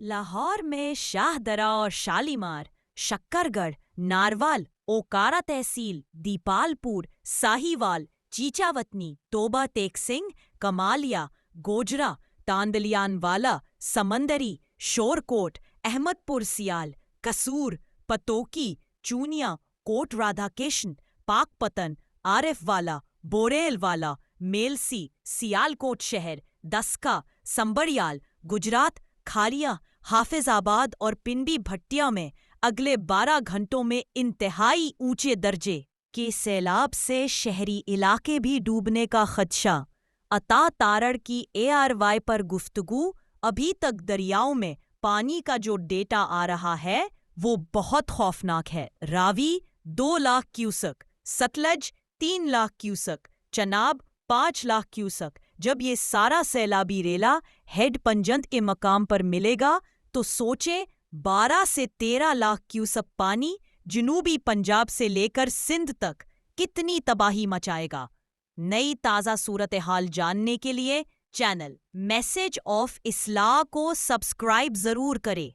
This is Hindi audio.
लाहौर में शाहदरा और शालीमार, शक्करगढ़, नारवाल, ओकारा तहसील, दीपालपुर, साहीवाल, चीचावतनी, तोबा तेक सिंह, कमालिया, गोजरा, तांदलियानवाला, समंदरी, शोरकोट, अहमदपुर सियाल, कसूर, पतोकी, चूनिया, कोट राधाकिशन, पाकपतन, आरिफवाला, बोरेलवाला, मेलसी, सियालकोट शहर, दस्का, संबड़ियाल, गुजरात, खालिया, हाफिजाबाद और पिंडी भट्टिया में अगले 12 घंटों में इंतहाई ऊंचे दर्जे के सैलाब से शहरी इलाके भी डूबने का खदशा। अता तारड़ की ARY पर गुफ्तगू। अभी तक दरियाओं में पानी का जो डेटा आ रहा है वो बहुत खौफनाक है। Ravi 2 lakh cusec, Sutlej 3 lakh cusec, Chenab 5 lakh cusec. जब ये सारा सैलाबी रेला हेड पंजंद के मकाम पर मिलेगा तो सोचें 12 से 13 लाख क्यूसक पानी जनूबी पंजाब से लेकर सिंध तक कितनी तबाही मचाएगा। नई ताज़ा सूरत हाल जानने के लिए चैनल मैसेज ऑफ इस्लाह को सब्सक्राइब जरूर करें।